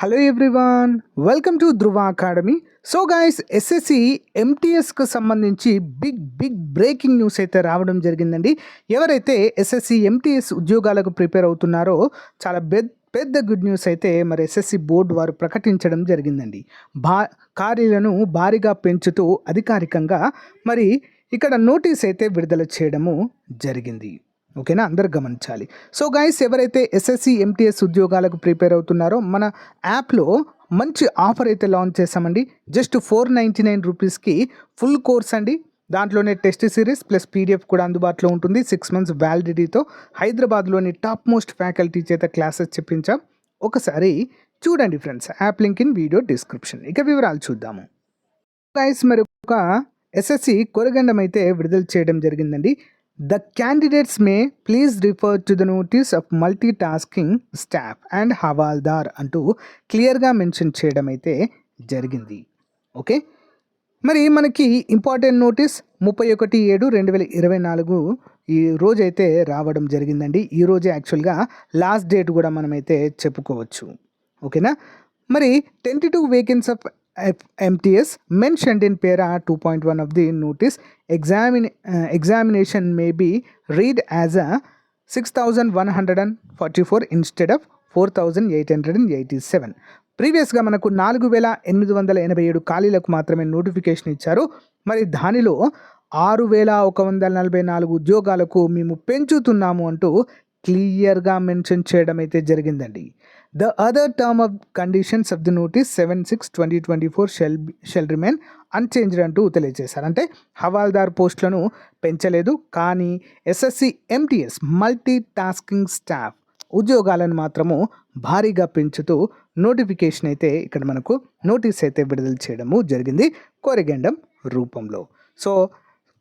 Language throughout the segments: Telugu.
Hello everyone, welcome to Dhruva academy. So guys, SSC ఎంటీఎస్కి సంబంధించి బిగ్ బ్రేకింగ్ న్యూస్ అయితే రావడం జరిగిందండి. ఎవరైతే ఎస్ఎస్సి ఎంటీఎస్ ఉద్యోగాలకు ప్రిపేర్ అవుతున్నారో చాలా పెద్ద గుడ్ న్యూస్ అయితే మరి ఎస్ఎస్సి బోర్డు వారు ప్రకటించడం జరిగిందండి. ఖాళీలను భారీగా పెంచుతూ అధికారికంగా మరి ఇక్కడ నోటీస్ అయితే విడుదల చేయడము జరిగింది. ఓకేనా, అందరు గమనించాలి. సో గైస్, ఎవరైతే ఎస్ఎస్సి ఎంటీఎస్ ఉద్యోగాలకు ప్రిపేర్ అవుతున్నారో మన యాప్లో మంచి ఆఫర్ అయితే లాంచ్ చేసామండి. జస్ట్ 499 రూపీస్కి ఫుల్ కోర్స్ అండి. దాంట్లోనే టెస్ట్ సిరీస్ ప్లస్ పీడిఎఫ్ కూడా అందుబాటులో ఉంటుంది. 6 months వ్యాలిడిటీతో హైదరాబాద్లోని టాప్ మోస్ట్ ఫ్యాకల్టీ చేత క్లాసెస్ చెప్పించాం. ఒకసారి చూడండి friends, app link in video description. ఇక వివరాలు చూద్దాము. గైస్, మరి ఒక ఎస్ఎస్సి కొరగండం అయితే విడుదల చేయడం జరిగిందండి. The candidates may please refer to the notice of multitasking staff and havildar అంటూ క్లియర్గా మెన్షన్ చేయడం అయితే జరిగింది. ఓకే, మరి మనకి ఇంపార్టెంట్ నోటీస్ 31/7/2024 ఈ రోజైతే రావడం జరిగిందండి. ఈ రోజే యాక్చువల్గా లాస్ట్ డేట్ కూడా మనమైతే చెప్పుకోవచ్చు. ఓకేనా, మరి tentative vacancy of MTS mentioned in para 2.1 of the notice examination may be read as a 6,144 instead of 4,887. ప్రీవియస్గా మనకు 4,887 ఖాళీలకు మాత్రమే నోటిఫికేషన్ ఇచ్చారు. మరి దానిలో 6,144 ఉద్యోగాలకు మేము పెంచుతున్నాము అంటూ క్లియర్గా మెన్షన్ చేయడం అయితే జరిగిందండి. The other term of conditions of the notice 7/6/2024 shall remain unchanged అంటూ తెలియజేశారు. అంటే హవాల్దార్ పోస్టులను పెంచలేదు, కానీ SSC MTS multi tasking staff ఉద్యోగాలను మాత్రము భారీగా పెంచుతూ నోటిఫికేషన్ అయితే ఇక్కడ మనకు నోటీస్ అయితే విడుదల చేయడము జరిగింది కొరగండం రూపంలో. సో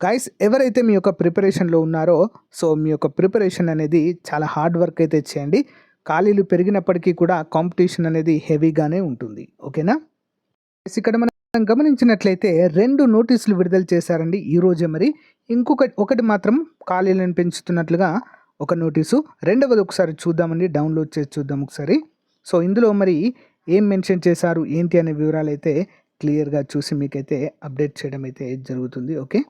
గైస్, ఎవరైతే మీ యొక్క ప్రిపరేషన్లో ఉన్నారో సో మీ యొక్క ప్రిపరేషన్ అనేది చాలా హార్డ్ వర్క్ అయితే చేయండి. ఖాళీలు పెరిగినప్పటికీ కూడా కాంపిటీషన్ అనేది హెవీగానే ఉంటుంది. ఓకేనా, ఇక్కడ మనం గమనించినట్లయితే 2 నోటీసులు విడుదల చేశారండి ఈరోజే. మరి ఒకటి మాత్రం ఖాళీలను పెంచుతున్నట్లుగా ఒక నోటీసు, రెండవది ఒకసారి చూద్దామండి, డౌన్లోడ్ చేసి చూద్దాం ఒకసారి. సో ఇందులో మరి ఏం మెన్షన్ చేశారు ఏంటి అనే వివరాలు అయితే క్లియర్గా చూసి మీకైతే అప్డేట్ చేయడం అయితే జరుగుతుంది. ఓకే,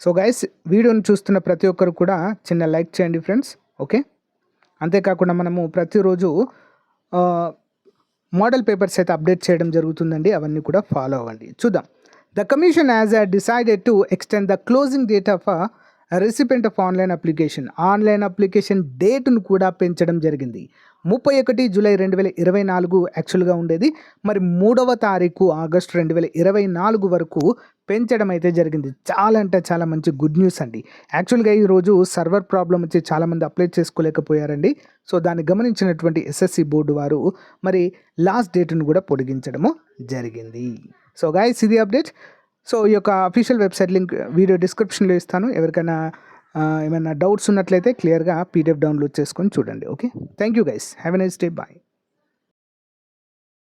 సో గైస్, వీడియోని చూస్తున్న ప్రతి ఒక్కరు కూడా చిన్న లైక్ చేయండి ఫ్రెండ్స్. ఓకే, అంతేకాకుండా మనము ప్రతిరోజు మోడల్ పేపర్స్ అయితే అప్డేట్ చేయడం జరుగుతుందండి, అవన్నీ కూడా ఫాలో అవ్వండి. చూద్దాం. The commission has decided to extend the closing date of recipient of online application డేట్ను కూడా పెంచడం జరిగింది. 31 జూలై 2024 యాక్చువల్గా ఉండేది, మరి 3వ తారీఖు ఆగస్టు 2024 వరకు పెంచడం అయితే జరిగింది. చాలా అంటే చాలా మంచి గుడ్ న్యూస్ అండి. యాక్చువల్గా ఈరోజు సర్వర్ ప్రాబ్లం వచ్చి చాలామంది అప్లై చేసుకోలేకపోయారండి. సో దాన్ని గమనించినటువంటి ఎస్ఎస్సి బోర్డు వారు మరి లాస్ట్ డేట్ను కూడా పొడిగించడము జరిగింది. సో గైస్, ఇది అప్డేట్. సో ఈ యొక్క అఫీషియల్ వెబ్సైట్ లింక్ వీడియో డిస్క్రిప్షన్లో ఇస్తాను. ఎవరికైనా ఏమైనా డౌట్స్ ఉన్నట్లయితే క్లియర్గా పీడిఎఫ్ డౌన్లోడ్ చేసుకొని చూడండి. Okay, thank you guys, have a nice day, bye.